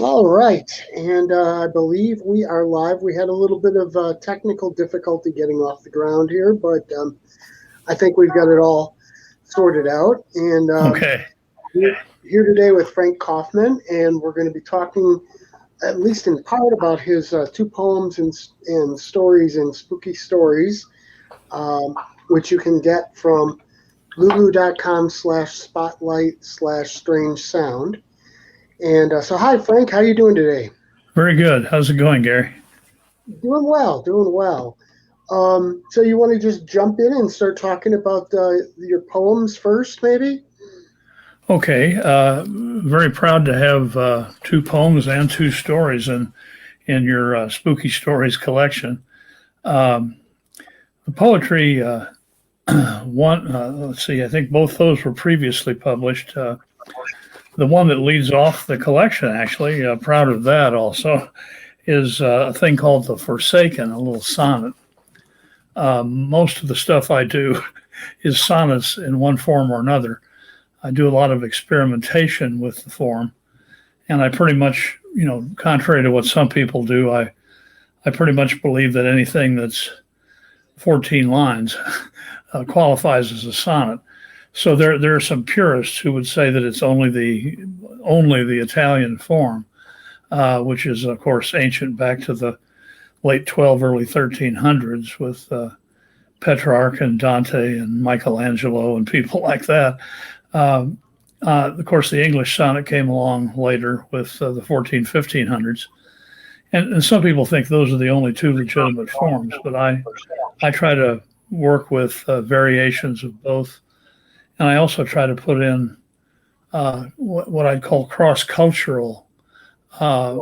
All right, and I believe we are live. We had a little bit of technical difficulty getting off the ground here, but I think we've got it all sorted out. And Okay. we're here today with Frank Coffman, and we're going to be talking, at least in part, about his two poems and stories and spooky stories, um, which you can get from lulu.com/spotlight/strange sound. And so, hi, Frank. How you doing today? Very good. How's it going, Gary? Doing well, doing well. So you want to just jump in and start talking about your poems first, maybe? Okay. Very proud to have two poems and two stories in your spooky stories collection. Um, the poetry one, let's see, I think both those were previously published. The one that leads off the collection, actually, proud of that also, is a thing called The Forsaken, a little sonnet. Most of the stuff I do is sonnets in one form or another. I do a lot of experimentation with the form, and I pretty much, contrary to what some people do, I pretty much believe that anything that's 14 lines qualifies as a sonnet. So there are some purists who would say that it's only the Italian form, which is of course ancient back to the late 12, early 1300s with Petrarch and Dante and Michelangelo and people like that. Of course, the English sonnet came along later with the 14, 1500s. And some people think those are the only two legitimate forms, but I try to work with variations of both. And I also try to put in what I'd call cross-cultural, uh,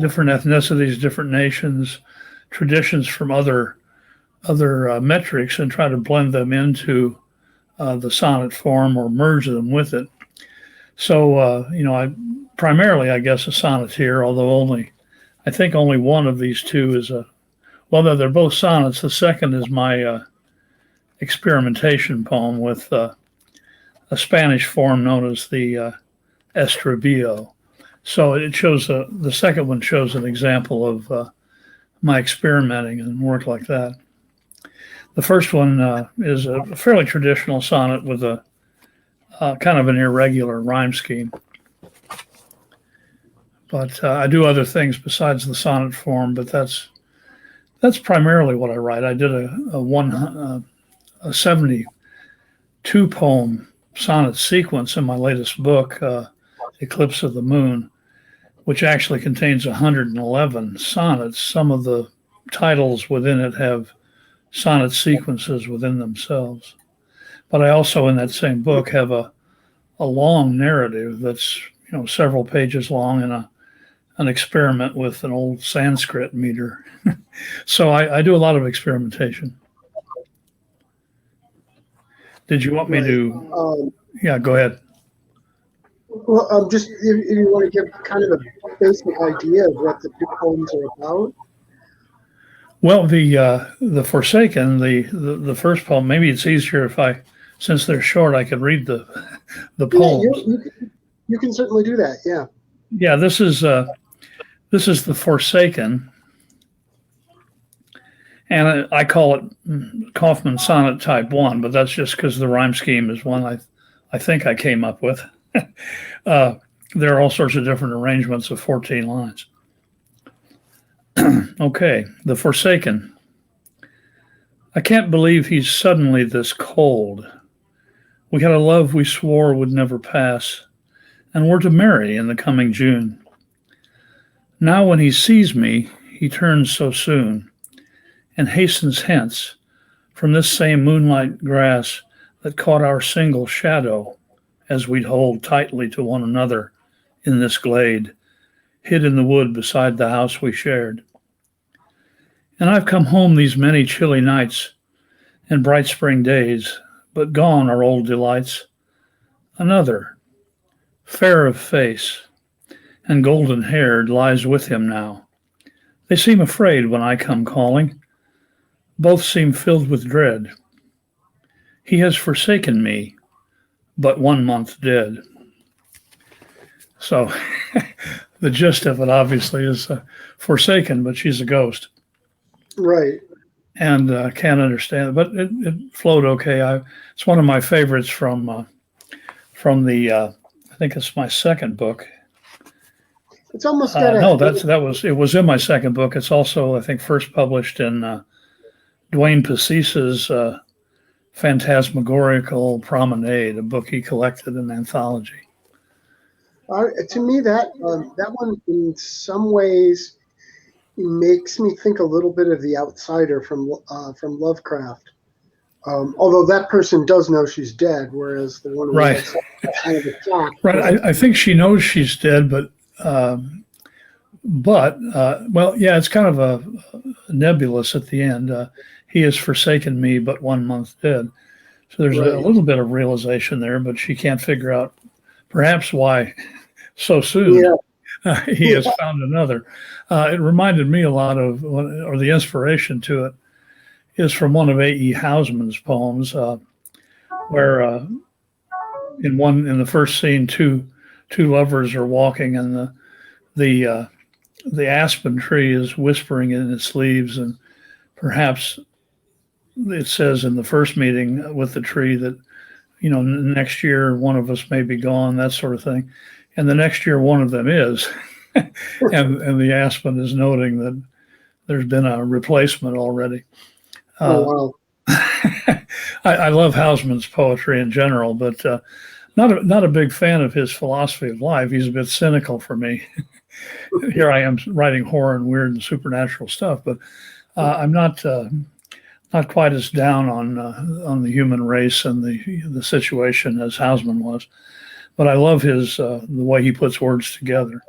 different ethnicities, different nations, traditions from other metrics, and try to blend them into the sonnet form or merge them with it. So I primarily, I guess, a sonneteer, although I think only one of these two is a well, they're both sonnets. The second is my experimentation poem with a Spanish form known as the estribillo. So it shows the second one shows an example of my experimenting and work like that. The first one is a fairly traditional sonnet with a kind of an irregular rhyme scheme. But I do other things besides the sonnet form. But that's primarily what I write. I did a 72 poem sonnet sequence in my latest book, Eclipse of the Moon, which actually contains 111 sonnets. Some of the titles within it have sonnet sequences within themselves. But I also, in that same book, have a long narrative that's several pages long and an experiment with an old Sanskrit meter. So I do a lot of experimentation. Did you want me Right. to? Yeah, go ahead. Well, just if you want to give kind of a basic idea of what the two poems are about. Well, the Forsaken, the first poem. Maybe it's easier if since they're short, I could read the Yeah, poems. you can certainly do that. Yeah. Yeah, this is the Forsaken, and I call it Kaufman Sonnet Type One, but that's just because the rhyme scheme is one I think I came up with. uh, there are all sorts of different arrangements of 14 lines. Okay, the Forsaken. I can't believe he's suddenly this cold. We had a love we swore would never pass, and we're to marry in the coming June. Now, when he sees me, he turns so soon and hastens hence from this same moonlight grass that caught our single shadow as we'd hold tightly to one another in this glade, hid in the wood beside the house we shared. And I've come home these many chilly nights and bright spring days, but gone are old delights. Another, fair of face and golden haired, lies with him now. They seem afraid when I come calling. Both seem filled with dread. He has forsaken me, but 1 month dead. So the gist of it obviously is forsaken, but she's a ghost. Right. And can't understand it, but it flowed okay. It's one of my favorites from the I think it's my second book. It's almost got No, it was in my second book. It's also, I think, first published in Dwayne Pacese's Phantasmagorical Promenade, a book he collected in anthology. To me, that one in some ways makes me think a little bit of The Outsider from Lovecraft. Although that person does know she's dead, whereas the one who right, kind of a shock. Right. I think she knows she's dead, but well, yeah, it's kind of a nebulous at the end. He has forsaken me, but 1 month dead. So there's a little bit of realization there, but she can't figure out perhaps why so soon he has found another. It reminded me a lot of, or the inspiration to it is from one of A.E. Housman's poems, where in the first scene, two lovers are walking, and the aspen tree is whispering in its leaves, and perhaps it says in the first meeting with the tree that, next year one of us may be gone, that sort of thing, and the next year one of them is, and the aspen is noting that there's been a replacement already. Wow. I love Hausman's poetry in general, but not a big fan of his philosophy of life. He's a bit cynical for me. Here I am writing horror and weird and supernatural stuff, but I'm not quite as down on the human race and the situation as Hausman was. But I love the way he puts words together,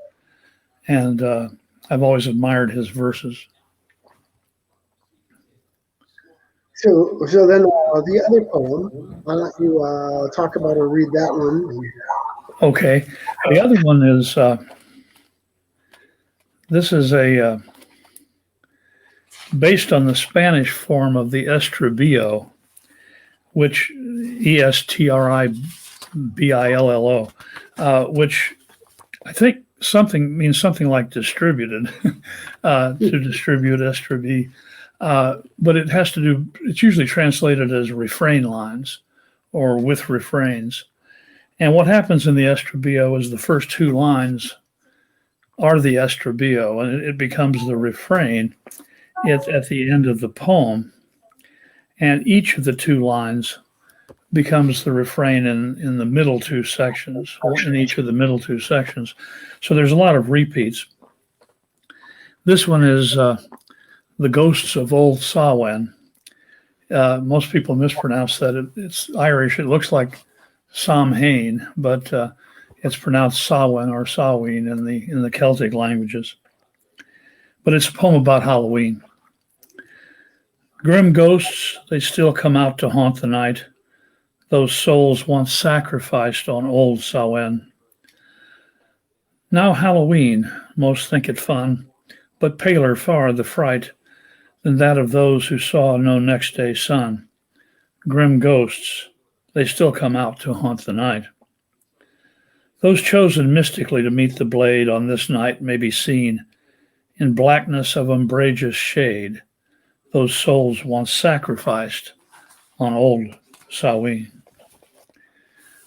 and I've always admired his verses. So then the other poem, why don't you talk about or read that one? Okay. The other one is, this is based on the Spanish form of the Estribillo, which Estribillo, which I think means something like distributed, to distribute estribi. But it's usually translated as refrain lines or with refrains. And what happens in the estribillo is the first two lines are the estribillo, and it becomes the refrain at the end of the poem. And each of the two lines becomes the refrain in the middle two sections, or in each of the middle two sections. So there's a lot of repeats. This one is the Ghosts of Old Sawwin. Most people mispronounce that. It's Irish. It looks like Samhain, but it's pronounced Sawwin or Sawwin in the Celtic languages. But it's a poem about Halloween. Grim ghosts, they still come out to haunt the night, those souls once sacrificed on Old Sawwin. Now Halloween, most think it fun, but paler far the fright than that of those who saw no next day sun. Grim ghosts, they still come out to haunt the night. Those chosen mystically to meet the blade on this night may be seen in blackness of umbrageous shade, those souls once sacrificed on Old Sawwin.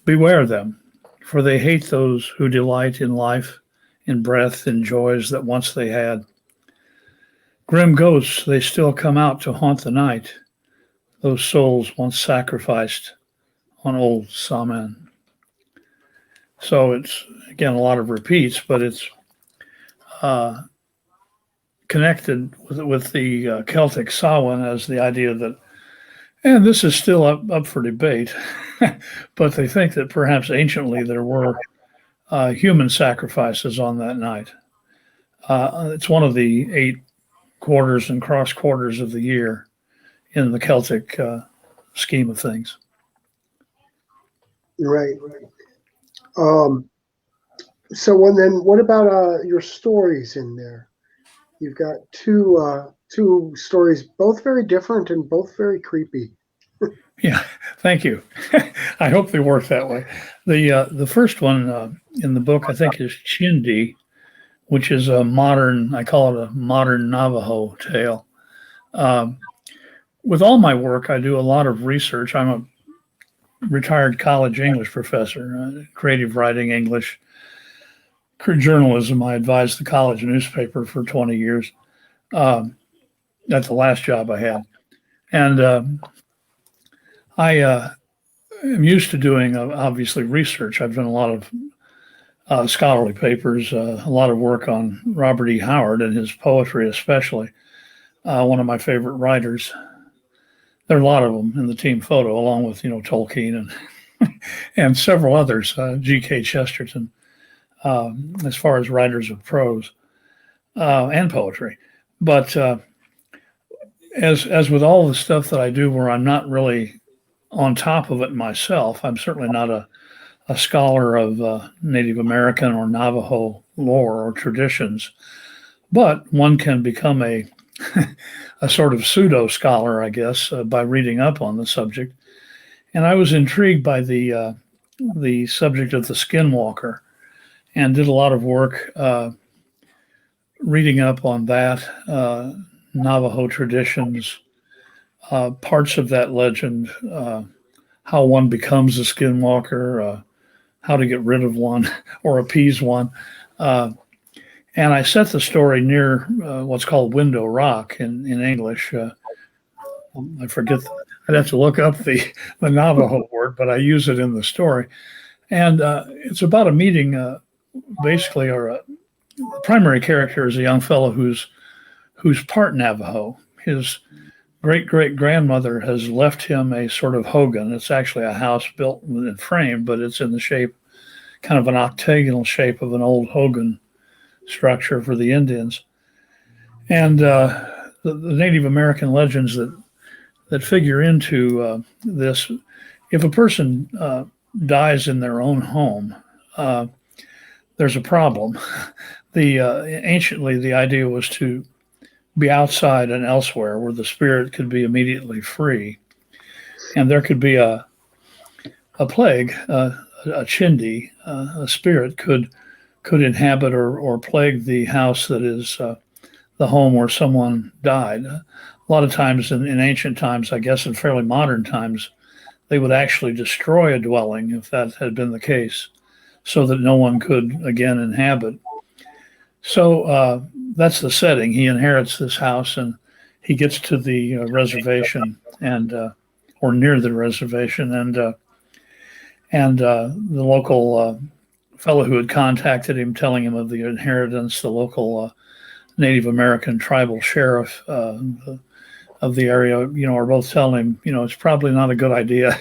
Beware them, for they hate those who delight in life, in breath, in joys that once they had. Grim ghosts, they still come out to haunt the night, those souls once sacrificed on Old Sawwin. So it's, again, a lot of repeats, but it's connected with the Celtic Samhain as the idea that, and this is still up for debate, but they think that perhaps anciently there were human sacrifices on that night. It's one of the 8 quarters and cross quarters of the year in the Celtic scheme of things. Right. So what about your stories in there? You've got two stories, both very different and both very creepy. Yeah, thank you. I hope they work that way. The first one in the book, I think, is Chindi, which is a modern, I call it a modern Navajo tale. Um, with all my work, I do a lot of research. I'm a retired college English professor, creative writing, English, journalism. I advised the college newspaper for 20 years. Um, that's the last job I had. And I am used to doing, obviously, research. I've done a lot of scholarly papers, a lot of work on Robert E. Howard and his poetry, especially. One of my favorite writers. There are a lot of them in the team photo, along with Tolkien and several others, G.K. Chesterton, as far as writers of prose and poetry. But as with all the stuff that I do, where I'm not really on top of it myself, I'm certainly not a scholar of Native American or Navajo lore or traditions, but one can become a sort of pseudo scholar, I guess, by reading up on the subject. And I was intrigued by the subject of the skinwalker, and did a lot of work reading up on that, Navajo traditions, parts of that legend, how one becomes a skinwalker, how to get rid of one or appease one. Uh, and I set the story near what's called Window Rock in English. I forget, I'd have to look up the Navajo word, but I use it in the story. And it's about a meeting, basically, or the primary character is a young fellow who's part Navajo. His great great grandmother has left him a sort of hogan. It's actually a house built and framed, but it's in the shape, kind of an octagonal shape of an old hogan structure for the Indians. And the Native American legends that figure into this, if a person dies in their own home, uh, there's a problem. The anciently the idea was to be outside and elsewhere where the spirit could be immediately free, and there could be a plague, a chindi, a spirit could inhabit or plague the house that is the home where someone died. A lot of times in ancient times, I guess in fairly modern times, they would actually destroy a dwelling if that had been the case, so that no one could again inhabit. So that's the setting. He inherits this house, and he gets to the reservation, and or near the reservation, and the local fellow who had contacted him, telling him of the inheritance, the local Native American tribal sheriff of the area, are both telling him, it's probably not a good idea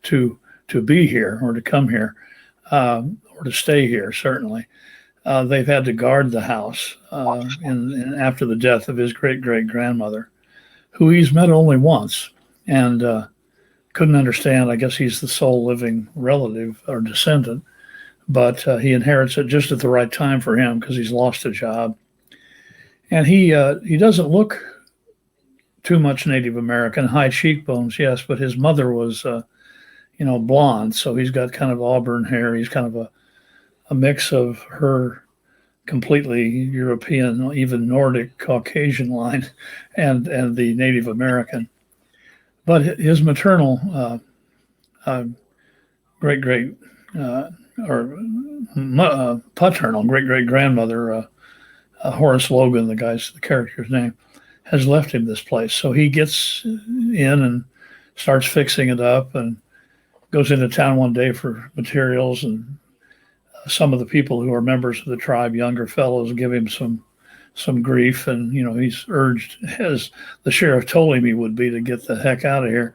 to be here or to come here, or to stay here. Certainly, they've had to guard the house after the death of his great great grandmother, who he's met only once, and couldn't understand. I guess he's the sole living relative or descendant, but he inherits it just at the right time for him because he's lost a job, and he doesn't look too much Native American. High cheekbones, yes, but his mother was blonde, so he's got kind of auburn hair. He's kind of a mix of her completely European, even Nordic, Caucasian line, and the Native American. But his maternal great great or paternal great great grandmother, Horace Logan, the character's name, has left him this place. So he gets in and starts fixing it up, and goes into town one day for materials, and some of the people who are members of the tribe, younger fellows, give him some grief, and he's urged, as the sheriff told him he would be, to get the heck out of here.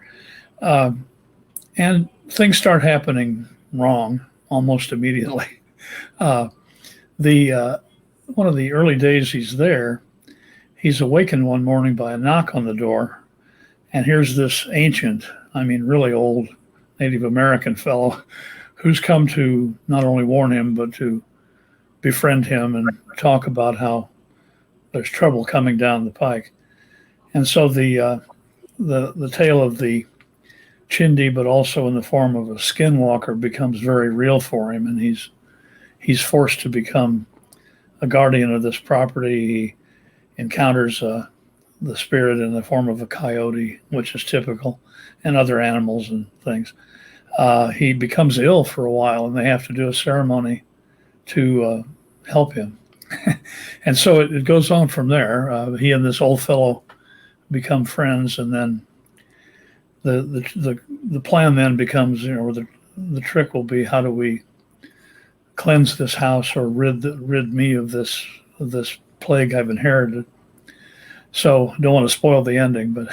And things start happening wrong almost immediately. The One of the early days he's there, he's awakened one morning by a knock on the door, and here's this ancient, I mean really old Native American fellow who's come to not only warn him but to befriend him and talk about how there's trouble coming down the pike. And so the tale of the Chindi, but also in the form of a skinwalker, becomes very real for him, and he's forced to become a guardian of this property. He encounters the spirit in the form of a coyote, which is typical, and other animals and things. He becomes ill for a while, and they have to do a ceremony to help him. And so it goes on from there. He and this old fellow become friends, and then the plan then becomes, or the trick will be, how do we cleanse this house or rid me of this plague I've inherited. So don't want to spoil the ending, but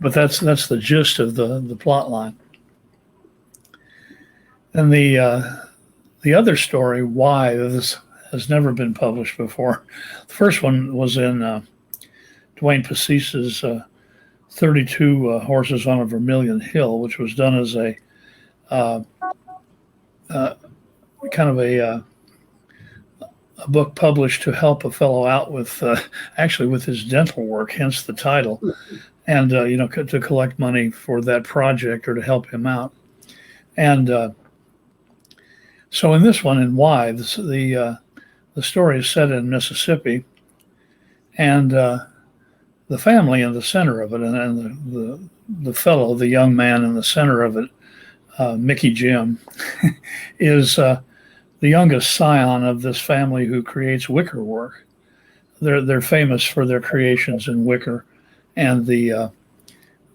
but that's the gist of the plot line. And the other story, why this has never been published before. The first one was in Dwayne Pacese's 32 Horses on a Vermilion Hill, which was done as a kind of a book published to help a fellow out with actually with his dental work, hence the title, and to collect money for that project or to help him out. And so in this one, in Why, the story is set in Mississippi, and the family in the center of it, and the fellow, the young man in the center of it, Mickey Jim, is the youngest scion of this family who creates wicker work. They're famous for their creations in wicker, and the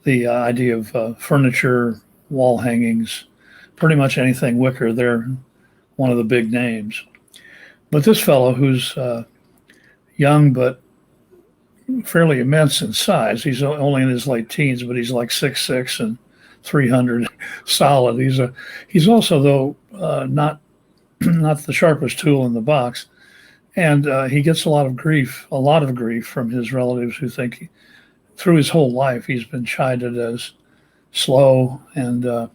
idea of furniture, wall hangings, pretty much anything wicker. They're one of the big names. But this fellow, who's young but fairly immense in size, he's only in his late teens, but he's like 6'6" and 300 solid. He's also, though, not the sharpest tool in the box, and he gets a lot of grief from his relatives, who think through his whole life he's been chided as slow and a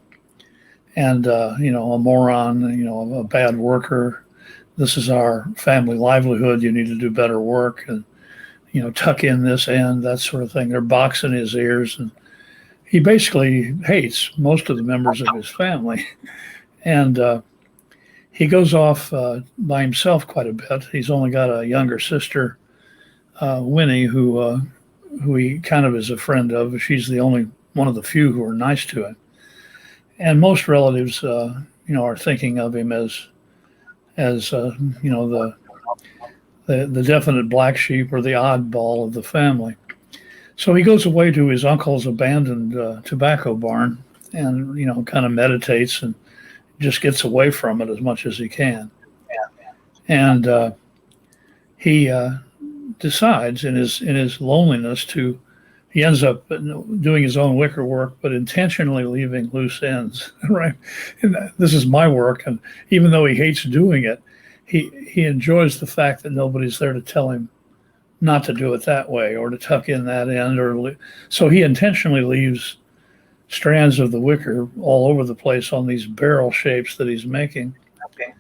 moron, a bad worker. This is our family livelihood. You need to do better work, and tuck in this end, that sort of thing. They're boxing his ears, and he basically hates most of the members of his family. And he goes off by himself quite a bit. He's only got a younger sister, Winnie, who he kind of is a friend of. She's the only one of the few who are nice to him. And most relatives, are thinking of him as the definite black sheep or the oddball of the family. So he goes away to his uncle's abandoned tobacco barn, and kind of meditates and just gets away from it as much as he can. And he decides in his loneliness he ends up doing his own wicker work, but intentionally leaving loose ends, right? And this is my work, and even though he hates doing it, he enjoys the fact that nobody's there to tell him not to do it that way or to tuck in that end. So he intentionally leaves strands of the wicker all over the place on these barrel shapes that he's making. Okay.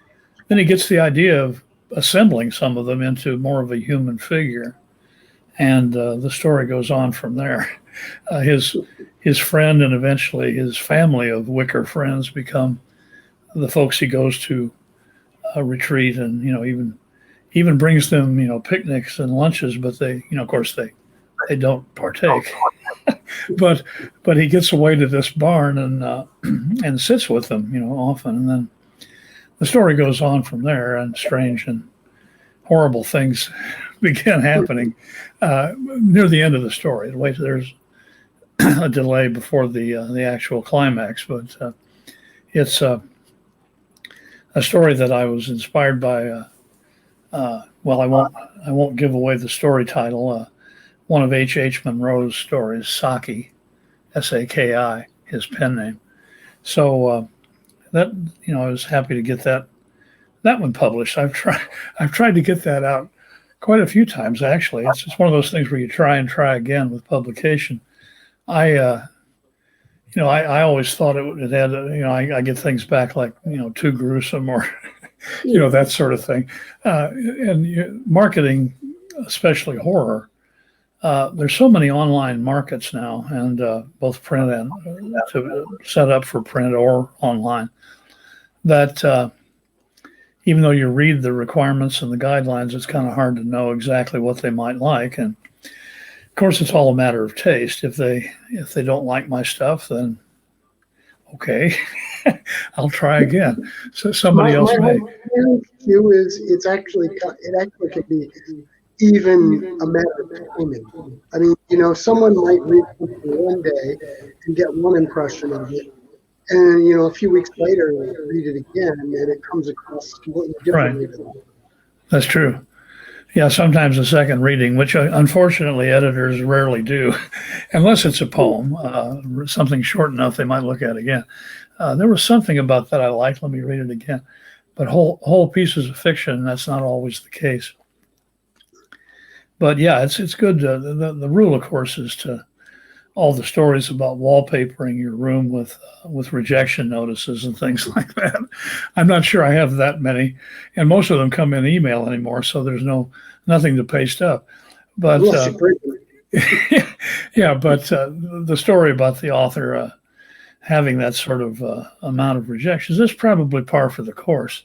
Then he gets the idea of assembling some of them into more of a human figure. And the story goes on from there. His friend and eventually his family of wicker friends become the folks he goes to retreat, and even brings them picnics and lunches, but they of course they don't partake. but he gets away to this barn and sits with them often, and then the story goes on from there, and strange and horrible things begin happening near the end of the story. There's a delay before the actual climax, but it's a story that I was inspired by. I won't give away the story title. One of H. Munro's stories, Saki, Saki, his pen name. So that I was happy to get that one published. I've tried to get that out quite a few times, actually. It's just one of those things where you try and try again with publication. I always thought it had, I get things back like, too gruesome or, that sort of thing. And marketing, especially horror, there's so many online markets now, and both print and to set up for print or online, that even though you read the requirements and the guidelines, it's kind of hard to know exactly what they might like. And of course, it's all a matter of taste. If they don't like my stuff, then okay, I'll try again. So somebody else may. My view is it actually can be even a matter of timing. I mean, someone might read something one day and get one impression of it, and a few weeks later read it again, and it comes across completely differently. Right. That's true. Yeah, sometimes a second reading, which unfortunately editors rarely do, unless it's a poem, something short enough they might look at again. There was something about that I liked. Let me read it again. But whole pieces of fiction, that's not always the case. But yeah, it's good. The rule, of course, is to all the stories about wallpapering your room with rejection notices and things like that. I'm not sure I have that many, and most of them come in email anymore, so there's nothing to paste up. But yeah, but the story about the author having that sort of amount of rejections is probably par for the course.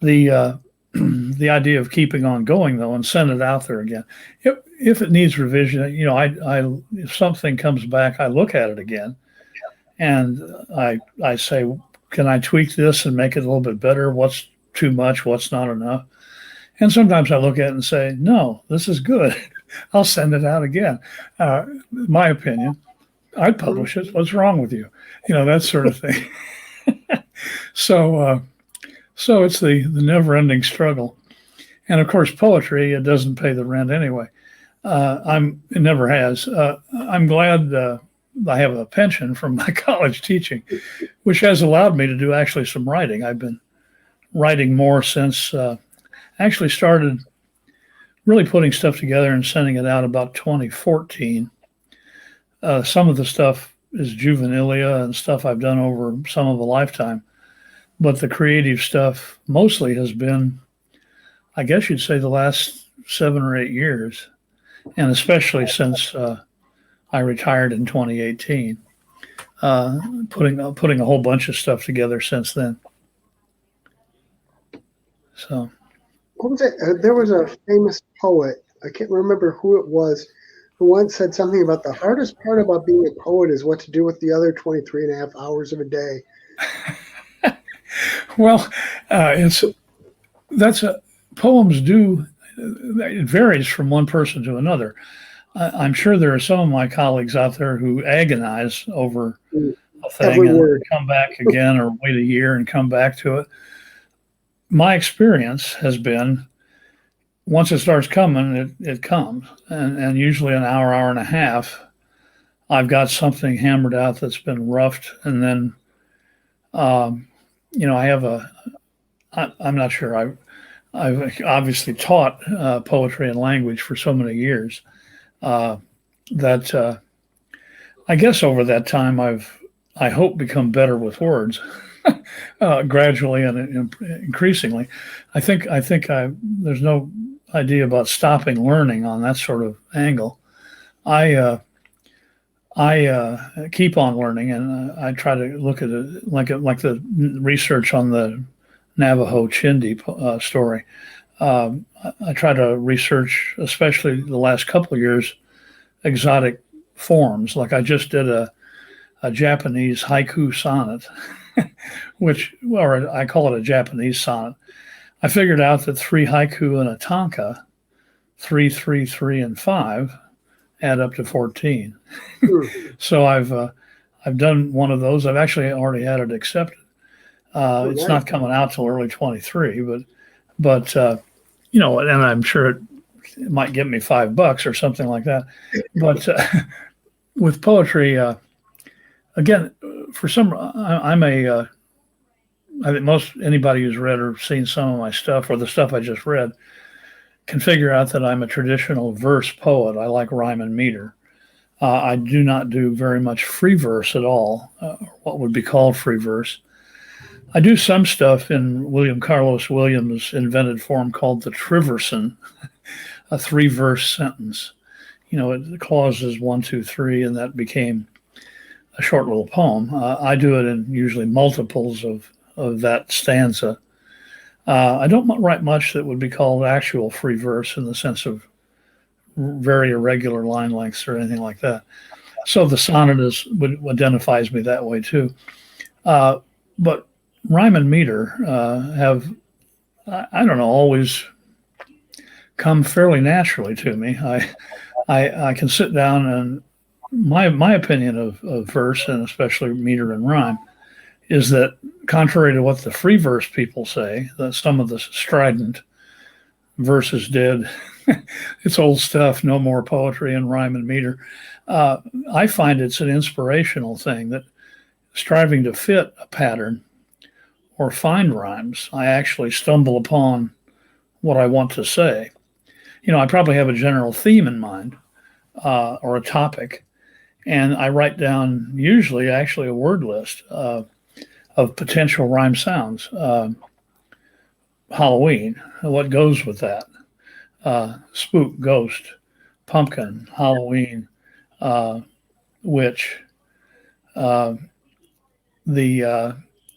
The idea of keeping on going, though, and send it out there again. If it needs revision, if something comes back, I look at it again, and I say, can I tweak this and make it a little bit better? What's too much? What's not enough? And sometimes I look at it and say, no, this is good. I'll send it out again. My opinion, I'd publish it. What's wrong with you? That sort of thing. So it's the never-ending struggle. And of course, poetry, it doesn't pay the rent anyway. It never has. I'm glad I have a pension from my college teaching, which has allowed me to do actually some writing. I've been writing more since actually started really putting stuff together and sending it out about 2014. Some of the stuff is juvenilia and stuff I've done over some of a lifetime. But the creative stuff mostly has been, I guess you'd say, the last 7 or 8 years, and especially since I retired in 2018, putting a whole bunch of stuff together since then. So, what was it? There was a famous poet, I can't remember who it was, who once said something about the hardest part about being a poet is what to do with the other 23 and a half hours of a day. Well, poems do, it varies from one person to another. I'm sure there are some of my colleagues out there who agonize over a thing and come back again or wait a year and come back to it. My experience has been once it starts coming, it comes. And usually an hour and a half, I've got something hammered out that's been roughed. And then, I'm not sure. I've obviously taught poetry and language for so many years that I guess over that time I hope become better with words gradually and increasingly. I think there's no idea about stopping learning on that sort of angle. I keep on learning, and I try to look at it like the research on the Navajo Chindi story. I try to research, especially the last couple of years, exotic forms. Like I just did a Japanese haiku sonnet, or I call it a Japanese sonnet. I figured out that 3 haiku and a tanka, 3, 3, 3, and 5, add up to 14. So I've done one of those. I've actually already had it accepted. It's not coming out till early 23, but and I'm sure it might get me $5 or something like that. But with poetry, again, for some, I think most anybody who's read or seen some of my stuff or the stuff I just read can figure out that I'm a traditional verse poet. I like rhyme and meter. I do not do very much free verse at all, what would be called free verse. I do some stuff in William Carlos Williams' invented form called the Triverson, a 3-verse sentence. it clauses 1, 2, 3, and that became a short little poem. I do it in usually multiples of that stanza. I don't write much that would be called actual free verse in the sense of very irregular line lengths or anything like that. So the sonnet identifies me that way too. But rhyme and meter have, I don't know, always come fairly naturally to me. I can sit down and my opinion of verse, and especially meter and rhyme, is that contrary to what the free verse people say, that some of the strident verses did, it's old stuff, no more poetry and rhyme and meter. I find it's an inspirational thing, that striving to fit a pattern or find rhymes, I actually stumble upon what I want to say. I probably have a general theme in mind or a topic, and I write down usually actually a word list of potential rhyme sounds. Halloween, what goes with that? Spook, ghost, pumpkin, Halloween, witch, the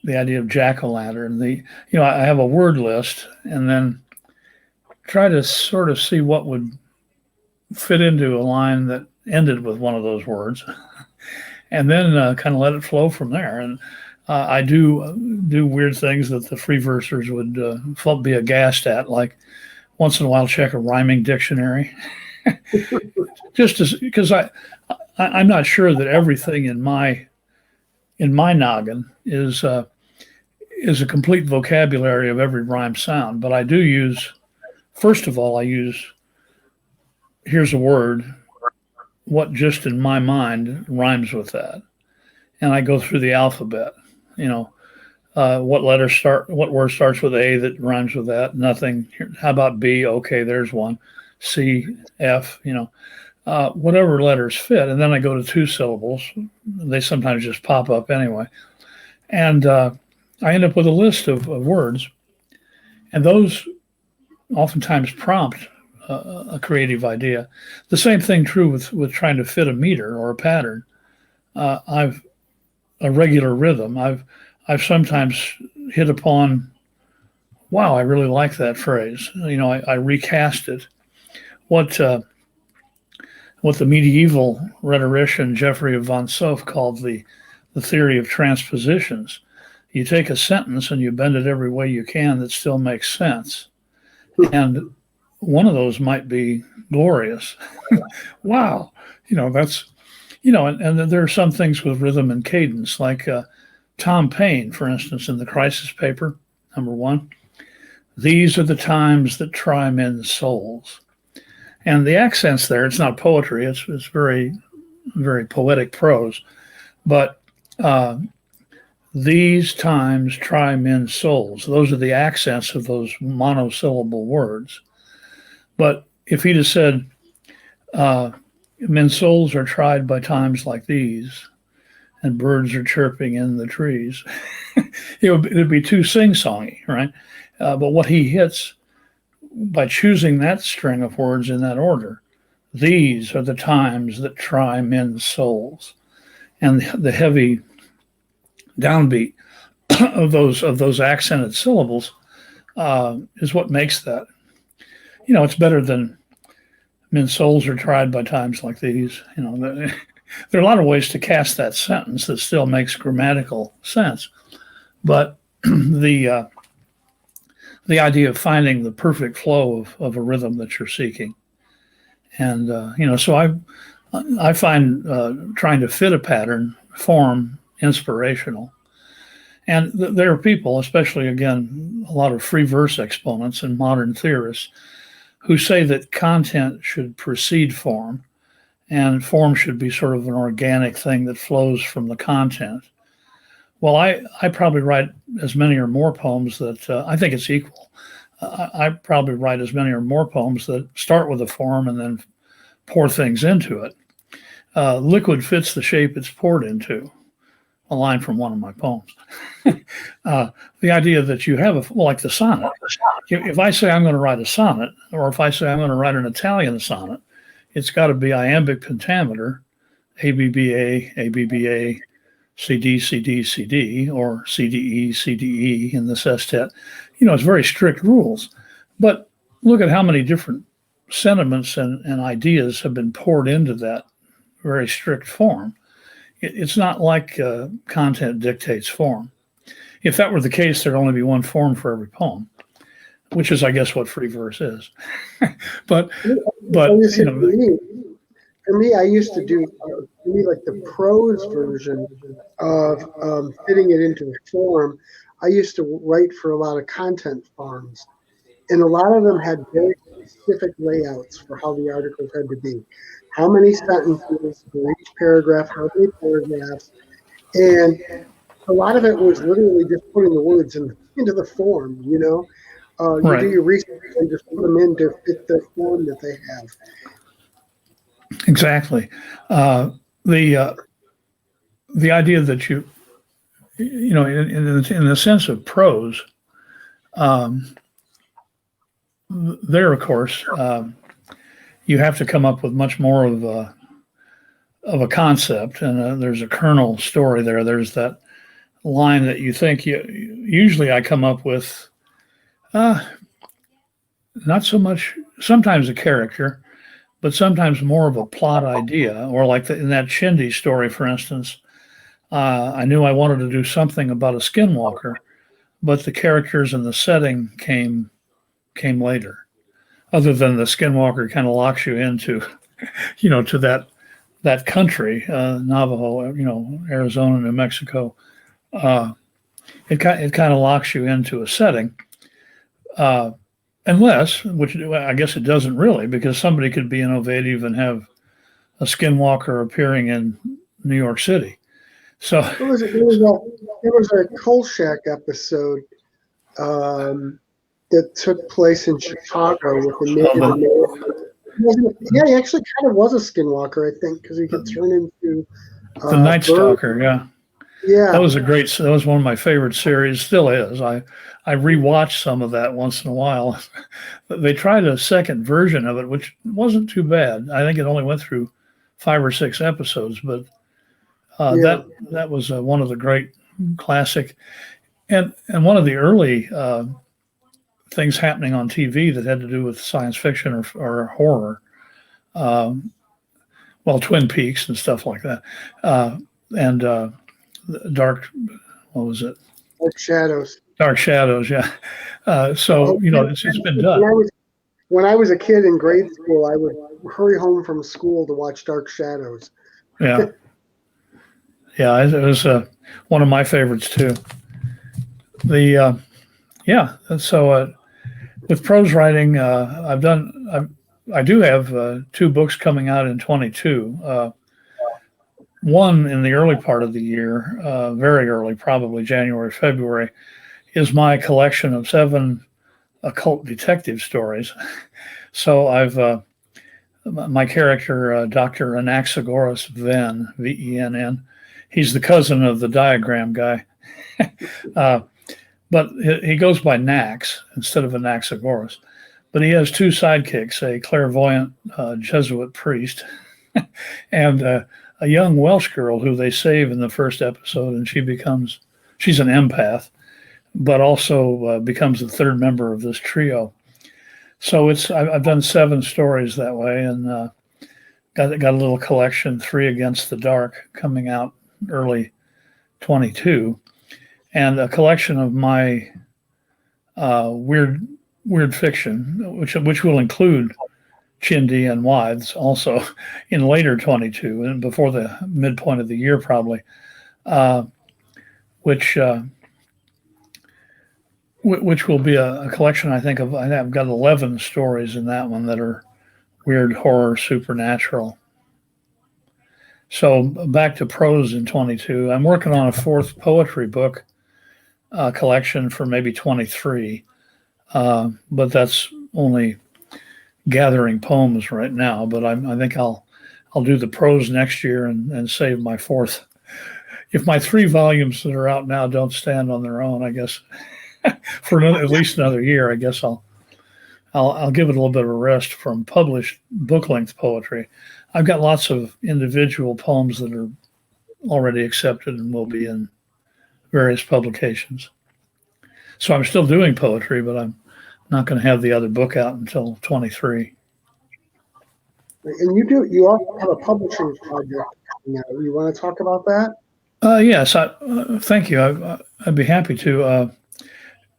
idea of jack-o'-lantern. I have a word list, and then try to sort of see what would fit into a line that ended with one of those words, and then kind of let it flow from there. And I do weird things that the free versers would be aghast at, like once in a while check a rhyming dictionary, just because I'm not sure that everything in my noggin is a complete vocabulary of every rhyme sound. But I do use, first of all, here's a word, what just in my mind rhymes with that, and I go through the alphabet. What word starts with A that rhymes with that? Nothing. How about B? Okay, there's one. C, F, whatever letters fit. And then I go to 2 syllables. They sometimes just pop up anyway. And I end up with a list of words. And those oftentimes prompt a creative idea. The same thing true with trying to fit a meter or a pattern. A regular rhythm. I've sometimes hit upon, wow, I really like that phrase. I recast it. What the medieval rhetorician Geoffrey of von Sof called the theory of transpositions. You take a sentence and you bend it every way you can that still makes sense. And one of those might be glorious. Wow. That's, and there are some things with rhythm and cadence, like Tom Paine, for instance, in the Crisis paper, number 1. These are the times that try men's souls. And the accents there, it's not poetry, it's very, very poetic prose. But these times try men's souls. Those are the accents of those monosyllable words. But if he'd have said, men's souls are tried by times like these, and birds are chirping in the trees, it would be too sing-songy, right? But what he hits by choosing that string of words in that order, these are the times that try men's souls, and the heavy downbeat of those accented syllables is what makes that. It's better than men's souls are tried by times like these. There are a lot of ways to cast that sentence that still makes grammatical sense, but the idea of finding the perfect flow of a rhythm that you're seeking, and so I find trying to fit a pattern form inspirational, and there are people, especially again a lot of free verse exponents and modern theorists, who say that content should precede form. And form should be sort of an organic thing that flows from the content. Well, I probably write as many or more poems that I think it's equal. I probably write as many or more poems that start with a form and then pour things into it. Liquid fits the shape it's poured into, a line from one of my poems. The idea that you have like the sonnet. If I say I'm going to write a sonnet, or if I say I'm going to write an Italian sonnet, it's got to be iambic pentameter, ABBA, ABBA, CD, CD, CD, or CDE, CDE in the sestet. It's very strict rules. But look at how many different sentiments and ideas have been poured into that very strict form. It's not like content dictates form. If that were the case, there'd only be one form for every poem, which is, I guess, what free verse is. but for me, I used to do like the prose version of fitting it into a form. I used to write for a lot of content farms, and a lot of them had very specific layouts for how the articles had to be. How many sentences for each paragraph, how many paragraphs, and a lot of it was literally just putting the words into the form, You do your research and just put them in to fit the form that they have. Exactly. The idea that in the sense of prose, there, of course, you have to come up with much more of a concept, and there's a kernel story there. There's that line that you think usually I come up with, not so much, sometimes a character, but sometimes more of a plot idea, or like in that Shindy story, for instance. I knew I wanted to do something about a skinwalker, but the characters and the setting came later. Other than the skinwalker kind of locks you into, to that country, Navajo, Arizona, New Mexico. It kind of locks you into a setting, unless, which I guess it doesn't really, because somebody could be innovative and have a skinwalker appearing in New York City. So there was a Kolchak episode that took place in Chicago with the Native American. Yeah, he actually kind of was a skinwalker, I think, because he could turn into the Night Stalker. Yeah, that was one of my favorite series. Still is. I rewatch some of that once in a while. They tried a second version of it, which wasn't too bad. I think it only went through 5 or 6 episodes, but that was one of the great classic, and one of the early things happening on TV that had to do with science fiction or horror. Twin Peaks and stuff like that, and Dark. What was it? Dark Shadows. Dark Shadows. Yeah. It's been done. When I was a kid in grade school, I would hurry home from school to watch Dark Shadows. Yeah. Yeah, it was one of my favorites too. So with prose writing, I do have 2 books coming out in 22. One in the early part of the year, very early, probably January, February, is my collection of 7 occult detective stories. So I've my character, Dr. Anaxagoras Venn, Venn. He's the cousin of the diagram guy. But he goes by Nax instead of Anaxagoras. But he has 2 sidekicks, a clairvoyant Jesuit priest and a young Welsh girl who they save in the first episode, and she's an empath, but also becomes the 3rd member of this trio. So I've done 7 stories that way, and got a little collection, 3 Against the Dark, coming out early 22, and a collection of my weird fiction, which will include Chindi and Wythes also in later 22 and before the midpoint of the year probably, which will be a collection, I think, I've got 11 stories in that one that are weird, horror, supernatural. So back to prose in 22. I'm working on a 4th poetry book collection for maybe 23, but that's only gathering poems right now. But I think I'll do the prose next year and save my 4th. If my 3 volumes that are out now don't stand on their own, I guess for at least another year, I guess I'll I'll give it a little bit of a rest from published book-length poetry. I've got lots of individual poems that are already accepted and will be in various publications. So I'm still doing poetry, but I'm not going to have the other book out until 23. And you also have a publishing project. You want to talk about that? Yes, thank you. I'd be happy to.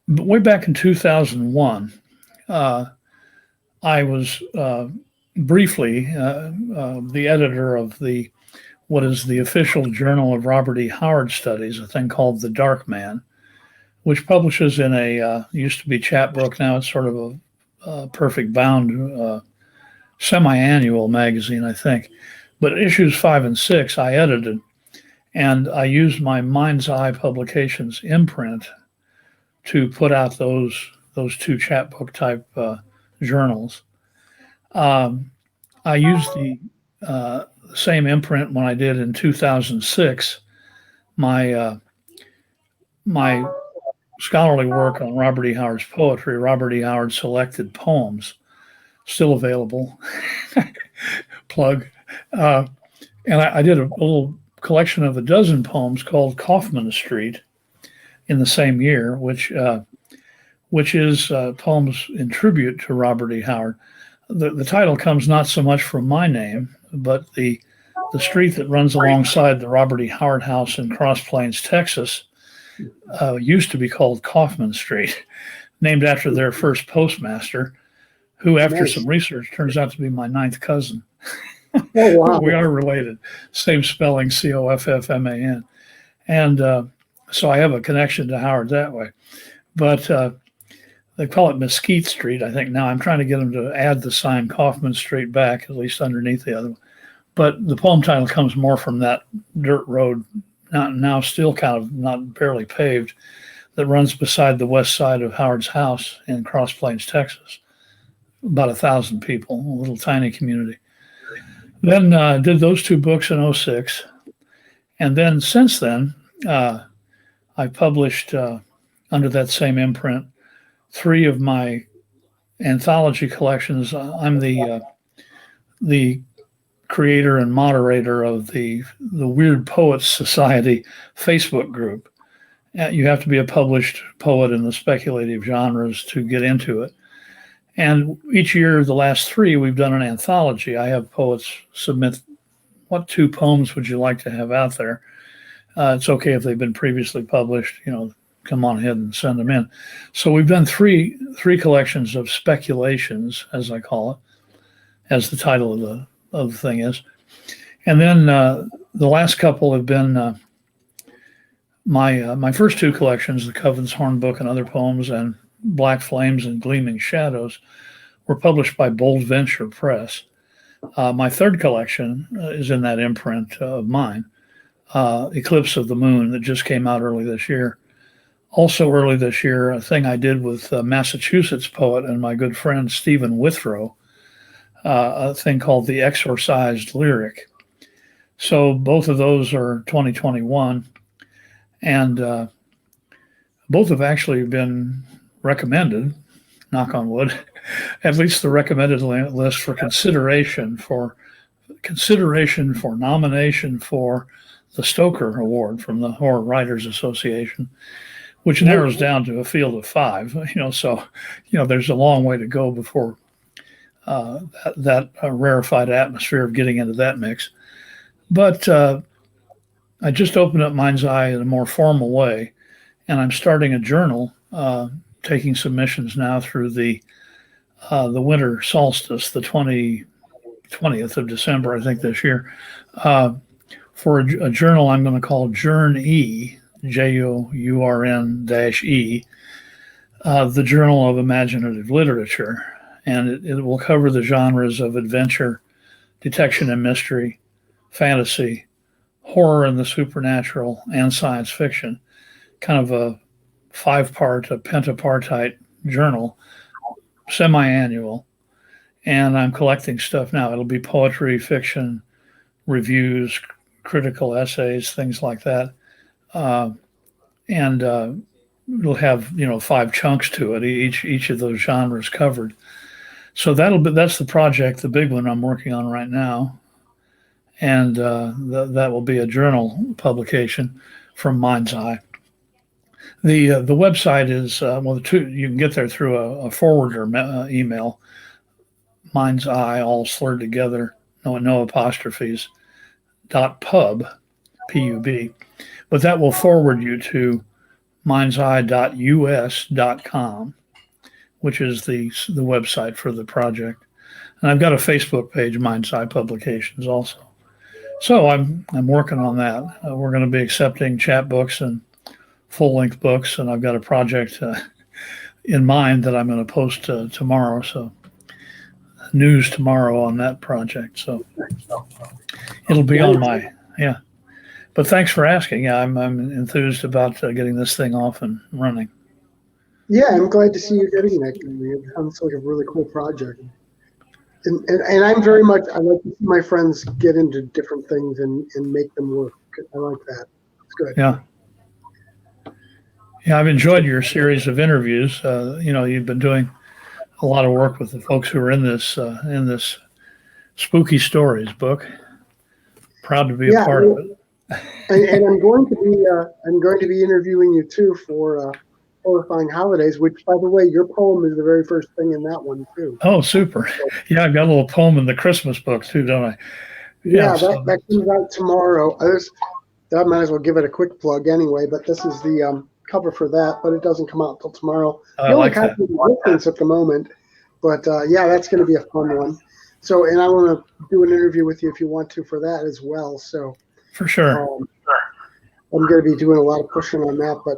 But way back in 2001, I was briefly the editor of what is the official journal of Robert E. Howard Studies, a thing called The Dark Man, which publishes in a used to be chapbook, now it's sort of a perfect bound semi-annual magazine, I think. But issues 5 and 6 I edited, and I used my Mind's Eye Publications imprint to put out those two chapbook type journals. I used the same imprint when I did in 2006 my scholarly work on Robert E. Howard's poetry, Robert E. Howard Selected Poems, still available. Plug. And I did a little collection of a dozen poems called Coffman Street in the same year, which is poems in tribute to Robert E. Howard. The title comes not so much from my name, but the street that runs alongside the Robert E. Howard House in Cross Plains, Texas, used to be called Coffman Street, named after their first postmaster, who, after some research, turns out to be my ninth cousin. Oh, wow. We are related, same spelling, Coffman. And so I have a connection to Howard that way. But they call it Mesquite Street, I think now. I'm trying to get them to add the sign Coffman Street back, at least underneath the other one. But the poem title comes more from that dirt road, now still kind of not barely paved, that runs beside the west side of Howard's house in Cross Plains, Texas. About 1,000 people, a little tiny community. Then did those two books in 2006. And then since then, I published under that same imprint 3 of my anthology collections. I'm the creator and moderator of the Weird Poets Society Facebook group. You have to be a published poet in the speculative genres to get into it. And each year, the last 3, we've done an anthology. I have poets submit, what 2 poems would you like to have out there? It's okay if they've been previously published, come on ahead and send them in. So we've done three collections of speculations, as I call it, as the title of the thing is. And then the last couple have been my first 2 collections, the Coven's Horn Book and Other Poems, and Black Flames and Gleaming Shadows, were published by Bold Venture Press. My third collection is in that imprint of mine, Eclipse of the Moon, that just came out early this year. Also early this year, a thing I did with Massachusetts poet and my good friend Stephen Withrow, a thing called The Exorcised Lyric. So both of those are 2021, and both have actually been recommended, knock on wood, at least the recommended list for consideration for nomination for the Stoker Award from the Horror Writers Association, which narrows down to a field of 5. So there's a long way to go before that rarefied atmosphere of getting into that mix. But I just opened up Mind's Eye in a more formal way, and I'm starting a journal, taking submissions now through the winter solstice, the 20th of December, I think, this year, for a journal I'm going to call Journ-E, JOURN-E, the Journal of Imaginative Literature. And it will cover the genres of adventure, detection and mystery, fantasy, horror and the supernatural, and science fiction. Kind of a 5-part, a pentapartite journal, semi-annual. And I'm collecting stuff now. It'll be poetry, fiction, reviews, critical essays, things like that. And it'll have 5 chunks to it, each of those genres covered. So that's the project, the big one I'm working on right now, and that will be a journal publication from Mind's Eye. The website is you can get there through a forwarder email. Mind's Eye, all slurred together, no apostrophes. .pub, pub, but that will forward you to mindseye.us.com, which is the website for the project. And I've got a Facebook page, Mind's Eye Publications, also. So I'm working on that. We're going to be accepting chapbooks and full-length books, and I've got a project in mind that I'm going to post tomorrow. So news tomorrow on that project. So it'll be on my But thanks for asking. Yeah, I'm enthused about getting this thing off and running. Yeah, I'm glad to see you getting that. It sounds like a really cool project. And I'm very much, I like to see my friends get into different things and make them work. I like that. It's good. Yeah. Yeah, I've enjoyed your series of interviews. You've been doing a lot of work with the folks who are in this Spooky Stories book. Proud to be a part of it. And I'm going to be interviewing you too for Horrifying Holidays, which, by the way, your poem is the very first thing in that one too. Oh, super! Yeah, I've got a little poem in the Christmas book too, don't I? Yeah, that comes out tomorrow. I might as well give it a quick plug anyway. But this is the cover for that, but it doesn't come out until tomorrow. I like that. At the moment, but that's going to be a fun one. So, and I want to do an interview with you if you want to for that as well. So, for sure. I'm going to be doing a lot of pushing on that, but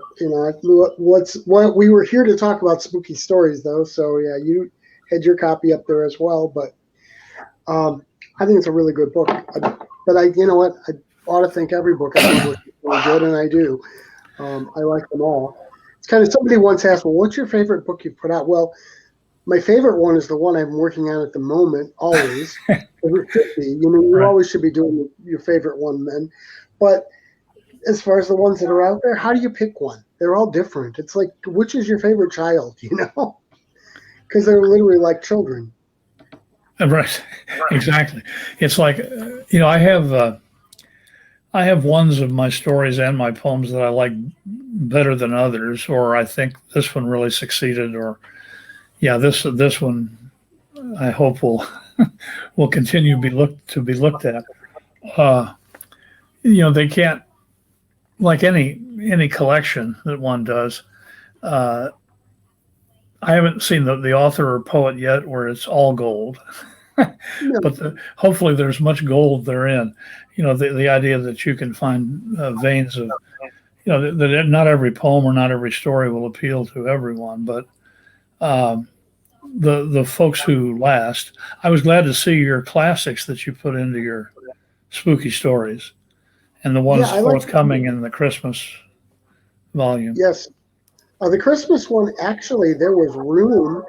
what we were here to talk about spooky stories though. So yeah, you had your copy up there as well, but I think it's a really good book. But you know what? I ought to think every book I publish is really good, and I do. I like them all. It's kind of, somebody once asked, well, what's your favorite book you've put out? Well, my favorite one is the one I'm working on at the moment, always. It should be. You always should be doing your favorite one then. But as far as the ones that are out there, how do you pick one? They're all different. It's like, which is your favorite child, Because they're literally like children. Right. Exactly. It's like, I have ones of my stories and my poems that I like better than others, or I think this one really succeeded, or this one I hope will continue to be looked at. They can't, like any collection that one does. I haven't seen the author or poet yet where it's all gold, but hopefully there's much gold therein. The idea that you can find veins of, that not every poem or not every story will appeal to everyone, but the folks who last. I was glad to see your classics that you put into your spooky stories, and the ones forthcoming in the Christmas volume. Yes. The Christmas one, actually, there was room,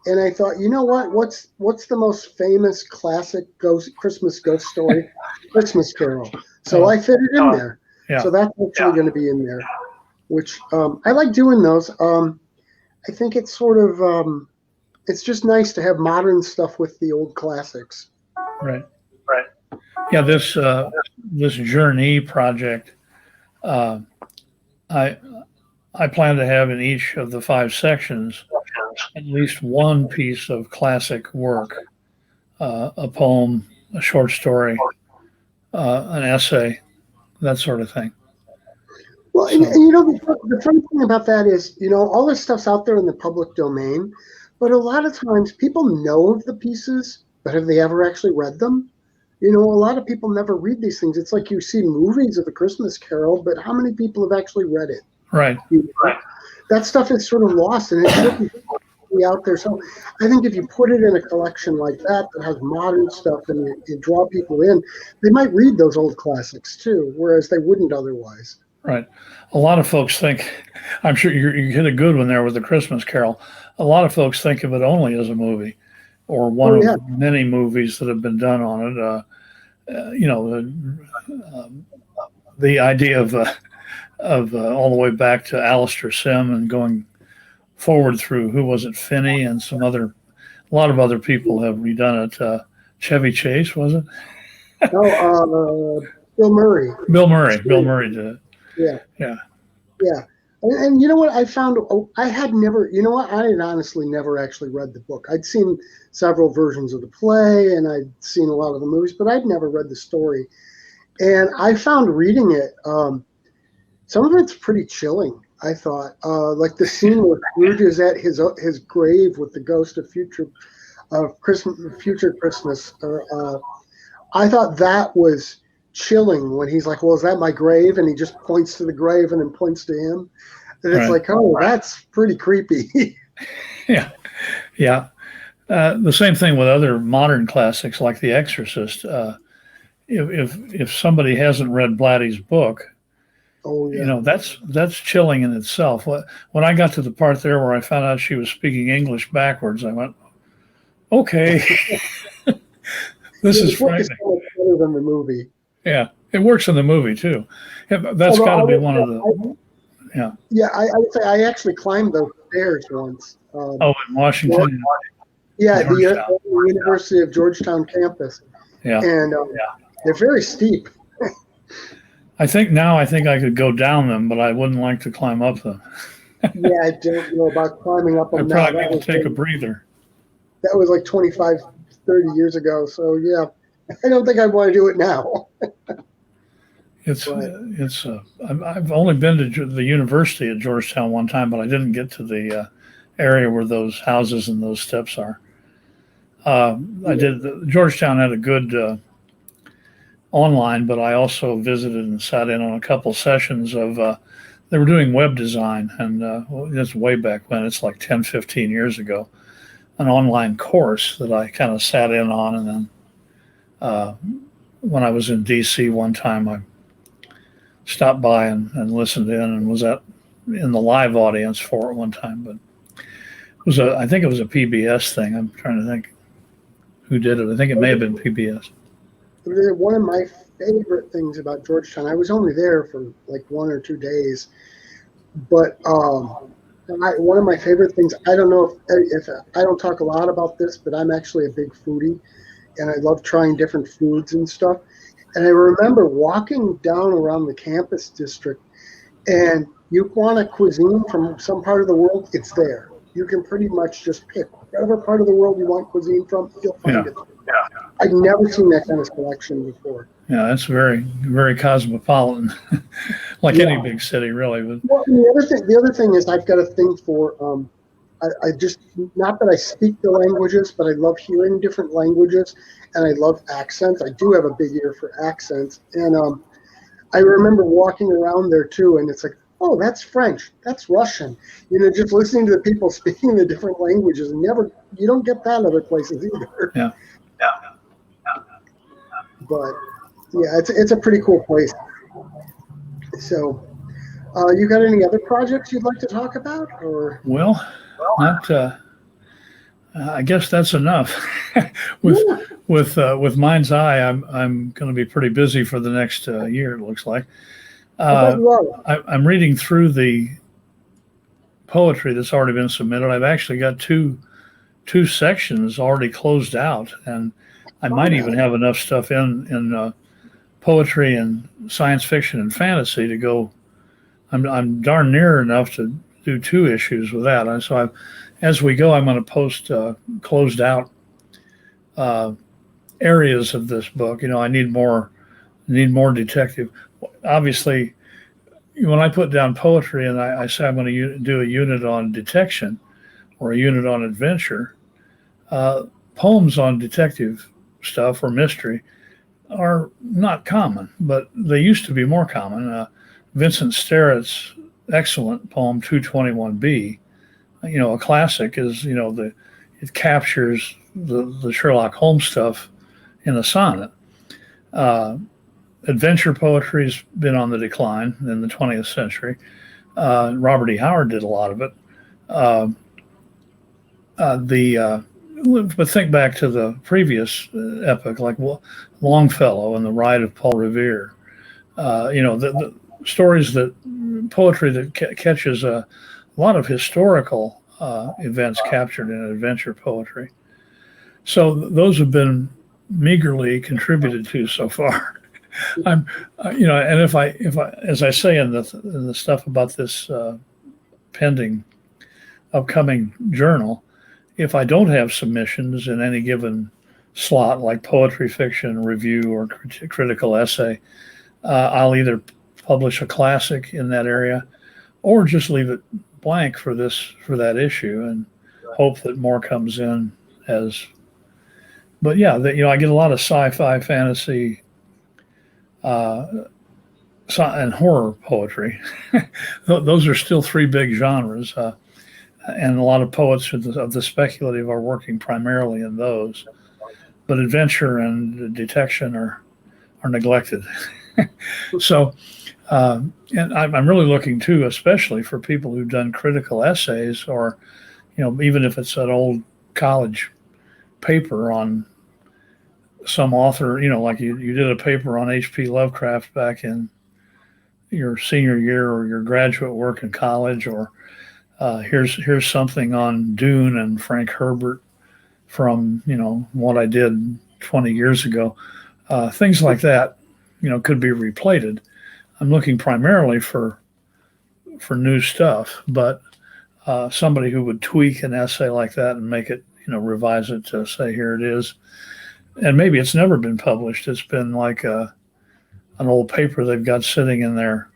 and I thought, you know what? What's the most famous classic Christmas ghost story? Christmas Carol. So I fit it in there. Yeah. So that's actually going to be in there, which I like doing those. I think it's sort of, it's just nice to have modern stuff with the old classics. Right. Yeah, this Journey project, I plan to have in each of the 5 sections at least one piece of classic work, a poem, a short story, an essay, that sort of thing. Well, and the funny thing about that is, all this stuff's out there in the public domain, but a lot of times people know of the pieces, but have they ever actually read them? A lot of people never read these things. It's like you see movies of A Christmas Carol, but how many people have actually read it? Right. That stuff is sort of lost, and it shouldn't be out there. So I think if you put it in a collection like that has modern stuff and you draw people in, they might read those old classics too, whereas they wouldn't otherwise. Right. A lot of folks think, I'm sure you hit a good one there with The Christmas Carol. A lot of folks think of it only as a movie, or one of many movies that have been done on it. The idea of all the way back to Alistair Sim and going forward through, who was it, Finney and some other a lot of other people have redone it. Chevy Chase, was it? No, Bill Murray. Bill Murray did it. Yeah. Yeah. Yeah. And you know what I found? I had never, you know what? I had honestly never actually read the book. I'd seen several versions of the play and I'd seen a lot of the movies, but I'd never read the story. And I found reading it, some of it's pretty chilling, I thought. Like the scene where Scrooge is at his grave with the ghost of future Christmas. I thought that was chilling when he's like, well, is that my grave? And he just points to the grave and then points to him. And it's like, oh, that's pretty creepy. Yeah. Yeah. The same thing with other modern classics like The Exorcist. If somebody hasn't read Blatty's book, Oh, yeah. you know, that's chilling in itself. When I got to the part there where I found out she was speaking English backwards, I went, okay, this is frightening. So much better than the movie. Yeah, it works in the movie too. That's got to be one of the. Yeah. Yeah, I would say I actually climbed those stairs once. In Washington. Yeah, the University of Georgetown campus. Yeah. And they're very steep. I think I could go down them, but I wouldn't like to climb up them. Yeah, I don't know about climbing up them I now. probably need to take a breather. That was like 25, 30 years ago. So, yeah, I don't think I'd want to do it now. I've only been to the university at Georgetown one time, but I didn't get to the area where those houses and those steps are. Georgetown had a good online, but I also visited and sat in on a couple sessions of, they were doing web design, and that's way back when, it's like 10, 15 years ago, an online course that I kind of sat in on. And then when I was in DC one time, I stopped by and listened in and was in the live audience for it one time. But I think it was a PBS thing. I'm trying to think who did it. I think it may have been PBS. One of my favorite things about Georgetown, I was only there for like 1 or 2 days, but one of my favorite things, I don't know if I don't talk a lot about this, but I'm actually a big foodie, and I love trying different foods and stuff. And I remember walking down around the campus district, and you want a cuisine from some part of the world, it's there. You can pretty much just pick whatever part of the world you want cuisine from, you'll find it. Yeah. I've never seen that kind of selection before. Yeah, that's very, very cosmopolitan, like any big city, really. But well, the other thing is I've got a thing for, I just, not that I speak the languages, but I love hearing different languages, and I love accents. I do have a big ear for accents. And I remember walking around there too, and it's like, oh, that's French, that's Russian. You know, just listening to the people speaking the different languages. You don't get that other places either. Yeah. But yeah, it's a pretty cool place. So, you got any other projects you'd like to talk about, or? Well, not. I guess that's enough. with Mind's Eye, I'm going to be pretty busy for the next year. It looks like. I'm reading through the poetry that's already been submitted. I've actually got two sections already closed out, and I might even have enough stuff in poetry and science fiction and fantasy to go. I'm darn near enough to do 2 issues with that. And so as we go, I'm going to post closed out areas of this book. You know, I need more detective. Obviously, when I put down poetry and I say I'm going to do a unit on detection or a unit on adventure, poems on detective stuff or mystery are not common, but they used to be more common. Vincent Sterrett's excellent poem 221B, you know, a classic, is, you know, it captures the Sherlock Holmes stuff in a sonnet. Adventure poetry has been on the decline in the 20th century. Robert E. Howard did a lot of it. But think back to the previous epoch, like Longfellow and the Ride of Paul Revere. You know, the stories poetry that catches a lot of historical events captured in adventure poetry. So those have been meagerly contributed to so far. I'm, and if I, as I say in the stuff about this pending upcoming journal, if I don't have submissions in any given slot, like poetry, fiction, review, or critical essay, I'll either publish a classic in that area, or just leave it blank for that issue, and hope that more comes in as. But yeah, I get a lot of sci-fi, fantasy, uh, and horror poetry. Those are still three big genres, and a lot of poets of the speculative are working primarily in those. But adventure and detection are neglected. So, and I'm really looking too, especially for people who've done critical essays, or even if it's an old college paper on some author, like you did a paper on H.P. Lovecraft back in your senior year, or your graduate work in college, or here's something on Dune and Frank Herbert from what I did 20 years ago. Things like that, could be replated. I'm looking primarily for new stuff, but somebody who would tweak an essay like that and make it, revise it to say here it is, and maybe it's never been published. It's been like an old paper they've got sitting in their,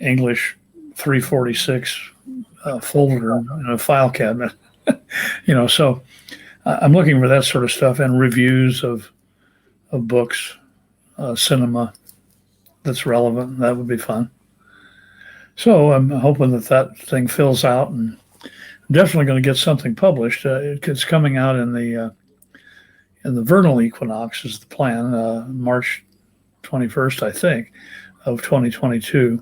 English 346 folder in a file cabinet. So I'm looking for that sort of stuff, and reviews of books, cinema that's relevant. That would be fun. So I'm hoping that thing fills out, and I'm definitely going to get something published. It's coming out in the vernal equinox is the plan, March 21st, I think, of 2022.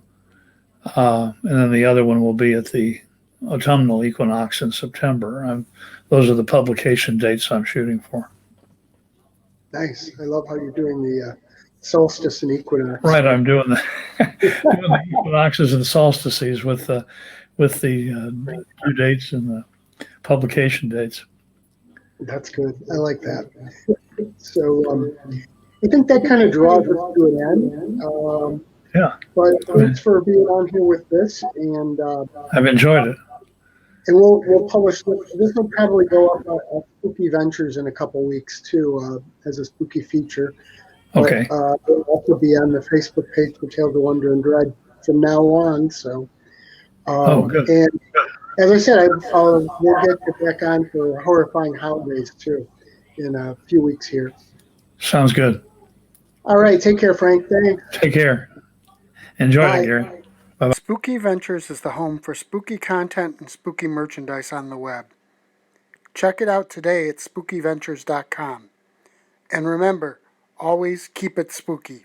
And then the other one will be at the autumnal equinox in September. Those are the publication dates I'm shooting for. Nice. I love how you're doing the solstice and equinox. Right, I'm doing the equinoxes and solstices with the due dates and the publication dates. That's good. I like that. So I think that kind of draws us to an end. Yeah. But thanks for being on here with this, and I've enjoyed it. And we'll publish this. This will probably go up at Spooky Ventures in a couple weeks too, as a spooky feature. Okay. But, it'll also be on the Facebook page for Tales of Wonder and Dread from now on. So. Good. And as I said, we'll get you back on for Horrifying Holidays too in a few weeks here. Sounds good. All right. Take care, Frank. Thanks. Take care. Enjoy it, Gary. Bye-bye. Spooky Ventures is the home for spooky content and spooky merchandise on the web. Check it out today at spookyventures.com. And remember, always keep it spooky.